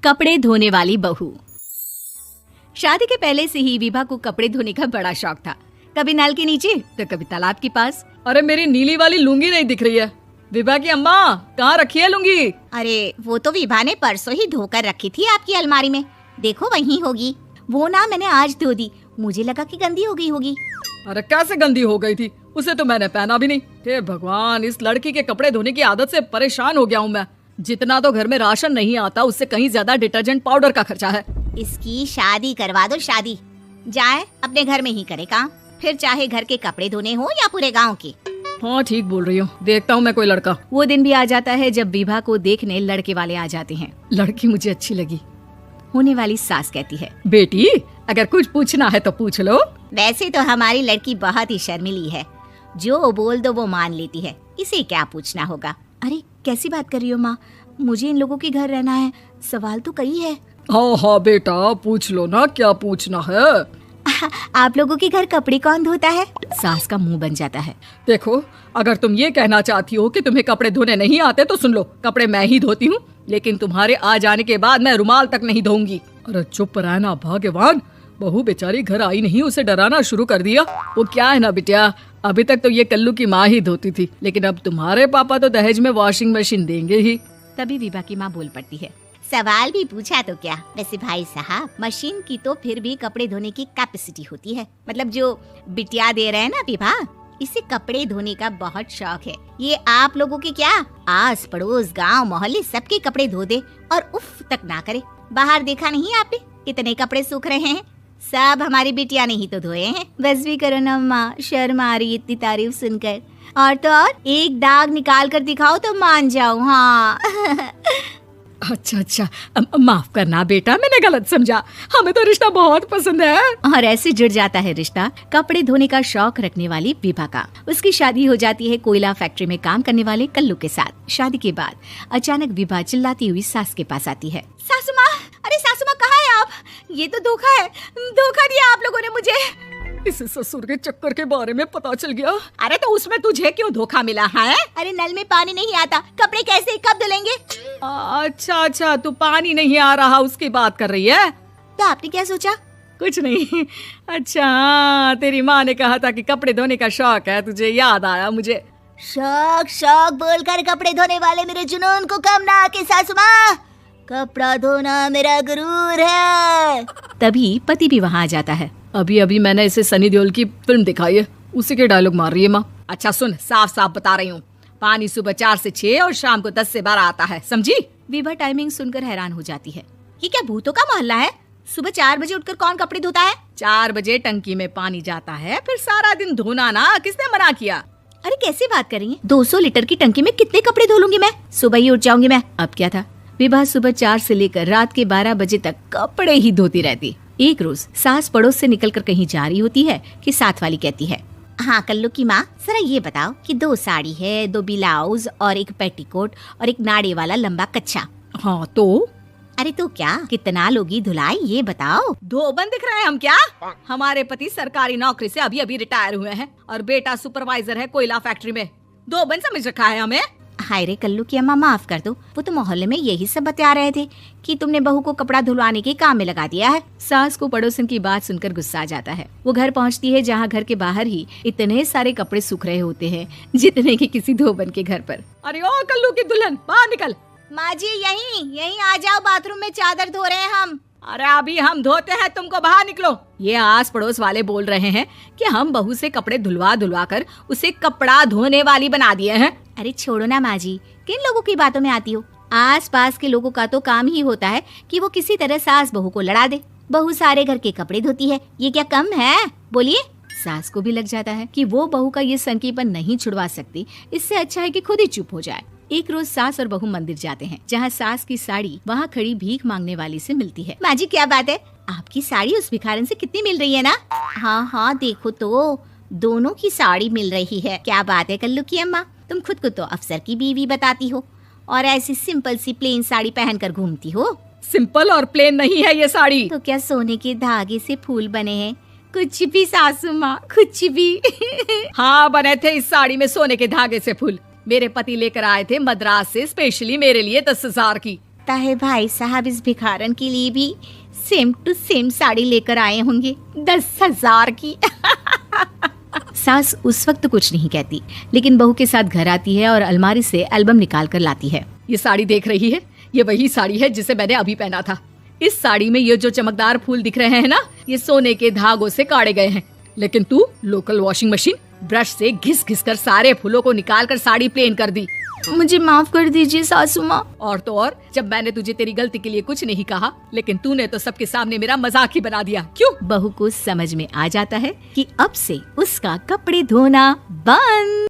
कपड़े धोने वाली बहू। शादी के पहले से ही विभा को कपड़े धोने का बड़ा शौक था। कभी नल के नीचे तो कभी तालाब के पास। अरे मेरी नीली वाली लुंगी नहीं दिख रही है। विभा की अम्मा, कहाँ रखी है लुंगी? अरे वो तो विभा ने परसों ही धोकर रखी थी आपकी अलमारी में, देखो वहीं होगी। वो ना मैंने आज धो दी, मुझे लगा कि गंदी हो गई होगी। अरे कैसे गंदी हो गई थी? उसे तो मैंने पहना भी नहीं। हे भगवान, इस लड़की के कपड़े धोने की आदत से परेशान हो गया हूँ मैं। जितना तो घर में राशन नहीं आता, उससे कहीं ज्यादा डिटर्जेंट पाउडर का खर्चा है। इसकी शादी करवा दो, शादी जाए अपने घर में ही करे काम, फिर चाहे घर के कपड़े धोने हो या पूरे गांव के। हाँ ठीक बोल रही हूँ, देखता हूँ मैं कोई लड़का। वो दिन भी आ जाता है जब विभा को देखने लड़के वाले आ जाते हैं। लड़की मुझे अच्छी लगी। होने वाली सास कहती है, बेटी अगर कुछ पूछना है तो पूछ लो। वैसे तो हमारी लड़की बहुत ही शर्मीली है, जो बोल दो वो मान लेती है, इसे क्या पूछना होगा। अरे कैसी बात कर रही हो माँ, मुझे इन लोगों के घर रहना है, सवाल तो कई है। हाँ हाँ बेटा, पूछ लो ना, क्या पूछना है। आप लोगों के घर कपड़े कौन धोता है? सास का मुंह बन जाता है। देखो, अगर तुम ये कहना चाहती हो कि तुम्हें कपड़े धोने नहीं आते तो सुन लो, कपड़े मैं ही धोती हूँ, लेकिन तुम्हारे आ जाने के बाद मैं रुमाल तक नहीं धोऊंगी। अरे चुप रहना भगवान, बहू बेचारी घर आई नहीं, उसे डराना शुरू कर दिया। वो क्या है ना बिटिया, अभी तक तो ये कल्लू की माँ ही धोती थी, लेकिन अब तुम्हारे पापा तो दहेज में वॉशिंग मशीन देंगे ही। तभी विभा की माँ बोल पड़ती है, सवाल भी पूछा तो क्या। वैसे भाई साहब, मशीन की तो फिर भी कपड़े धोने की कैपेसिटी होती है, मतलब जो बिटिया दे रहे हैं ना विभा, इसे कपड़े धोने का बहुत शौक है। ये आप लोगों के क्या, आस पड़ोस गांव मोहल्ले सबके कपड़े धो दे और उफ तक ना करे। बाहर देखा नहीं आपने कितने कपड़े सूख रहे हैं? सब हमारी बिटिया ने ही तो धोए हैं। बस भी करो ना माँ, शर्म आ रही इतनी तारीफ सुनकर। और तो और एक दाग निकाल कर दिखाओ तो मान जाओ। हाँ अच्छा, माफ करना बेटा, मैंने गलत समझा। हमें तो रिश्ता बहुत पसंद है। और ऐसे जुड़ जाता है रिश्ता कपड़े धोने का शौक रखने वाली विभा का। उसकी शादी हो जाती है कोयला फैक्ट्री में काम करने वाले कल्लू के साथ। शादी के बाद अचानक विभा चिल्लाती हुई सास के पास आती है। सासू माँ, अरे सासू माँ कहाँ है आप? ये तो धोखा है, धोखा दिया आप लोगों ने मुझे। इस ससुर के चक्कर के बारे में पता चल गया। अरे तो उसमें तुझे क्यों धोखा मिला है? अरे नल में पानी नहीं आता, कपड़े कैसे कब धुलेंगे? अच्छा, तू पानी नहीं आ रहा उसकी बात कर रही है? तो आपने क्या सोचा? कुछ नहीं। अच्छा, तेरी माँ ने कहा था कि कपड़े धोने का शौक है तुझे, याद आया मुझे। शौक बोलकर कपड़े धोने वाले मेरे जुनून को कम ना आके सासू माँ, कपड़ा धोना मेरा गुरूर है। तभी पति भी वहाँ आ जाता है। अभी मैंने इसे सनी देओल की फिल्म दिखाई है, उसी के डायलॉग मार रही है माँ। अच्छा सुन, साफ बता रही हूँ, पानी सुबह 4 से 6 और शाम को 10 से 12 आता है, समझी? विभा टाइमिंग सुनकर हैरान हो जाती है। ये क्या भूतों का मोहल्ला है? सुबह 4 बजे उठकर कौन कपड़े धोता है? 4 बजे टंकी में पानी जाता है, फिर सारा दिन धोना ना, किसने मना किया? अरे कैसी बात कर रही है? 200 लीटर की टंकी में कितने कपड़े धो लूंगी मैं? सुबह ही उठ जाऊंगी मैं। अब क्या था, विभा सुबह 4 से लेकर रात के 12 बजे तक कपड़े ही धोती रहती। एक रोज सास पड़ोस से निकलकर कहीं जा रही होती है कि साथ वाली कहती है, हाँ कल्लू की माँ, जरा ये बताओ कि 2 साड़ी है, 2 ब्लाउज और 1 पेटीकोट और 1 नाड़े वाला लंबा कच्छा। हाँ तो? अरे तो क्या, कितना लोगी धुलाई ये बताओ। धोबन दिख रहे हैं हम क्या? हमारे पति सरकारी नौकरी से अभी रिटायर हुए हैं और बेटा सुपरवाइजर है कोयला फैक्ट्री में। धोबन समझ रखा है हमें? हाय रे कल्लू की अम्मा, माफ कर दो, वो तो मोहल्ले में यही सब बता रहे थे कि तुमने बहू को कपड़ा धुलवाने के काम में लगा दिया है। सास को पड़ोसन की बात सुनकर गुस्सा आ जाता है। वो घर पहुंचती है जहां घर के बाहर ही इतने सारे कपड़े सूख रहे होते हैं जितने कि किसी धोबन के घर पर। अरे ओ कल्लू की दुल्हन, बाहर निकल। माँ जी यहीं आ जाओ, बाथरूम में चादर धो रहे हैं हम। अरे अभी हम धोते हैं, तुमको बाहर निकलो। ये आस पड़ोस वाले बोल रहे हैं कि हम बहू से कपड़े धुलवा कर उसे कपड़ा धोने वाली बना दिए हैं। अरे छोड़ो ना माँ जी, किन लोगों की बातों में आती हो? आस पास के लोगों का तो काम ही होता है कि वो किसी तरह सास बहू को लड़ा दे। बहू सारे घर के कपड़े धोती है, ये क्या कम है? बोलिए। सास को भी लग जाता है कि वो बहू का ये संकीपन नहीं छुड़वा सकती, इससे अच्छा है कि खुद ही चुप हो जाए। एक रोज सास और बहू मंदिर जाते हैं, जहाँ सास की साड़ी वहाँ खड़ी भीख मांगने वाली से मिलती है। माँ जी क्या बात है, आपकी साड़ी उस भिखारन से कितनी मिल रही है ना? हाँ देखो तो, दोनों की साड़ी मिल रही है। क्या बात है कल्लू की अम्मा, तुम खुद को तो अफसर की बीवी बताती हो और ऐसी सिंपल सी प्लेन साड़ी पहनकर घूमती हो। सिंपल और प्लेन नहीं है ये साड़ी। तो क्या सोने के धागे से फूल बने हैं? कुछ भी सासू माँ, कुछ भी। हाँ बने थे इस साड़ी में सोने के धागे से फूल। मेरे पति लेकर आए थे मद्रास से स्पेशली मेरे लिए 10,000 की। लगता है भाई साहब इस भिखारन के लिए भी सेम टू सेम साड़ी लेकर आए होंगे 10,000 की। सास उस वक्त कुछ नहीं कहती, लेकिन बहू के साथ घर आती है और अलमारी से एल्बम निकाल कर लाती है। ये साड़ी देख रही है, ये वही साड़ी है जिसे मैंने अभी पहना था। इस साड़ी में ये जो चमकदार फूल दिख रहे हैं ना, ये सोने के धागों से काढ़े गए हैं। लेकिन तू लोकल वॉशिंग मशीन ब्रश से घिस घिस कर सारे फूलों को निकाल कर साड़ी प्लेन कर दी। मुझे माफ कर दीजिए सासू माँ। और तो और, जब मैंने तुझे तेरी गलती के लिए कुछ नहीं कहा, लेकिन तूने तो सबके सामने मेरा मजाक ही बना दिया। क्यों? बहू को समझ में आ जाता है कि अब से उसका कपड़े धोना बंद।